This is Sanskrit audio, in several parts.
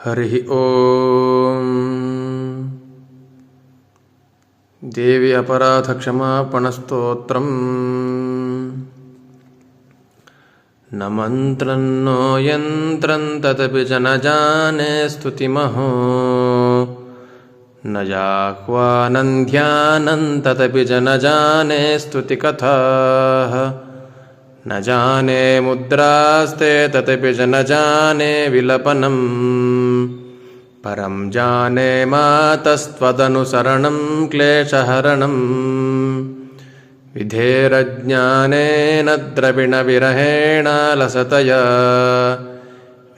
हरिः ॐ देवी अपराधक्षमापणस्तोत्रम् न मन्त्रं नो यन्त्रं तदपि च न जाने स्तुतिमहो न जाह्वानं ध्यानं तदपि च न जाने स्तुतिकथाः न जाने मुद्रास्ते तदपि च न जाने विलपनम् परं जाने मातस्त्वदनुसरणं क्लेशहरणम् विधेरज्ञानेन द्रविणविरहेण लसतया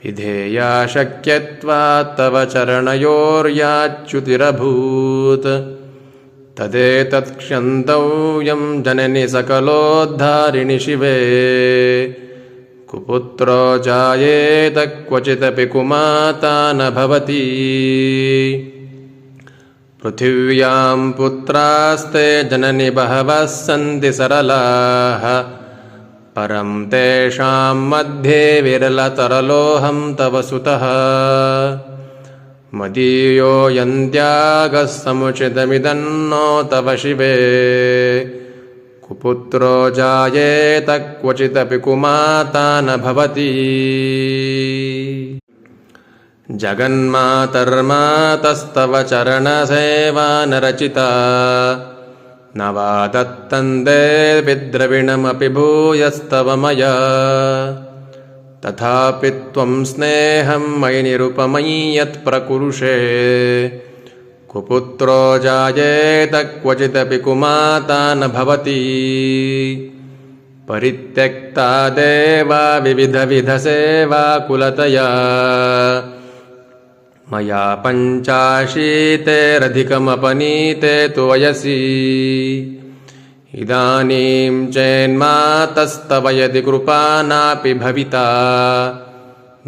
विधेया शक्यत्वात् तव चरणयोर्याच्युतिरभूत् तदेतत्क्षन्तव्यं जननि सकलोद्धारिणि शिवे कुपुत्रो जायेत क्वचिदपि कुमाता न भवति पृथिव्यां पुत्रास्ते जननि बहवः सन्ति सरलाः परं तेषां मध्ये विरलतरलोऽहं तव सुतः मदीयो यन्त्यागः समुचितमिदन्नो तव शिवे कुपुत्रो जायेत क्वचिदपि कुमाता न भवति जगन्मातर्मातस्तव चरणसेवा न रचिता न वा दत्तन्ते विद्रविणमपि भूयस्तव मया तथापि त्वं स्नेहं मयि निरुपमयि यत्प्रकुरुषे कुपुत्रो जायेत क्वचिदपि कुमाता न भवति परित्यक्ता देवा विविधविधसेवा कुलतया मया पञ्चाशीतेरधिकमपनीते तु वयसि इदानीं चेन्मातस्तव यदि कृपा नापि भविता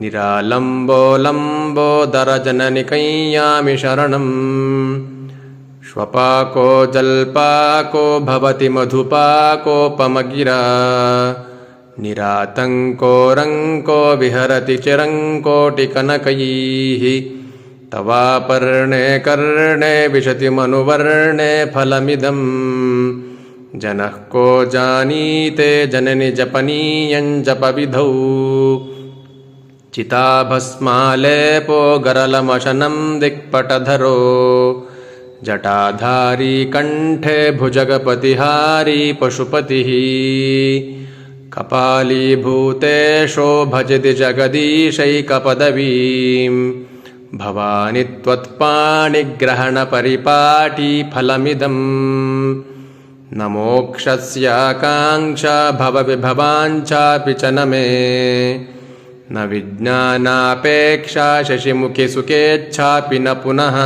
निरालम्बो लम्बोदरजननि कैयामि शरणम् श्वपाको जल्पाको भवति मधुपाकोपमगिरा निरातङ्को रङ्को विहरति चिरङ्कोटिकनकैः तवापर्णे कर्णे विशति मनुवर्णे फलमिदम् जनः को जानीते जननि जपनीयं जपविधौ चिताभस्मालेपो गरलमशनं दिक्पटधरो जटाधारी कण्ठे भुजगपतिहारी पशुपतिः कपालीभूतेशो भजति जगदीशैकपदवीं भवानि त्वत्पाणिग्रहणपरिपाटी फलमिदम् न मोक्षस्याकाङ्क्षा भवविभवाञ्चापि च न मे न विज्ञानापेक्षा शशिमुखि सुखेच्छापि न पुनः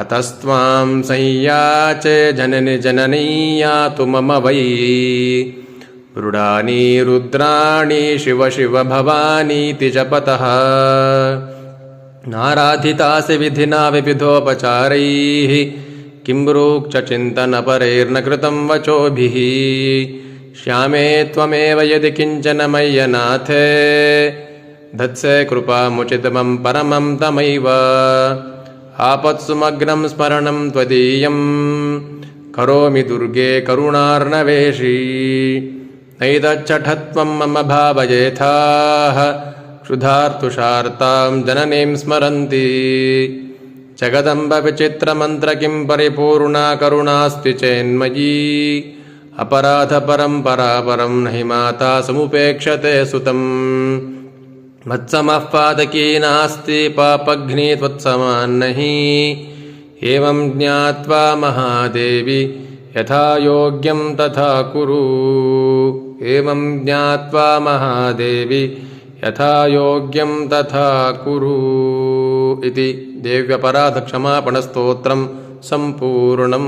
अतस्त्वां संयाचे जननि जननीयातु मम वै रुडानि रुद्राणि शिव शिव भवानीति जपतः नाराधितासि विधिना विविधोपचारैः किं ब्रूक्ष-चिन्तनपरैर्न कृतं वचोभिः श्यामे त्वमेव यदि किञ्चन मय्यनाथे धत्से कृपामुचितमं परमं तमैव आपत्सुमग्नं स्मरणं त्वदीयं करोमि दुर्गे करुणार्णवेशी नैतच्छठत्वं मम भावयेथाः क्षुधार्तुषार्तां जननीं स्मरन्ति जगदम्ब विचित्रमन्त्र किं परिपूर्णा करुणास्ति चेन्मयी अपराधपरम्परापरं नहि माता समुपेक्षते सुतं मत्समः पातकी नास्ति पापघ्नी त्वत्समान्नहि एवं ज्ञात्वा महादेवी यथा योग्यं तथा कुरु एवं ज्ञात्वा महादेवी यथा योग्यं तथा कुरु इति देव्यपराधक्षमापणस्तोत्रं सम्पूर्णम्।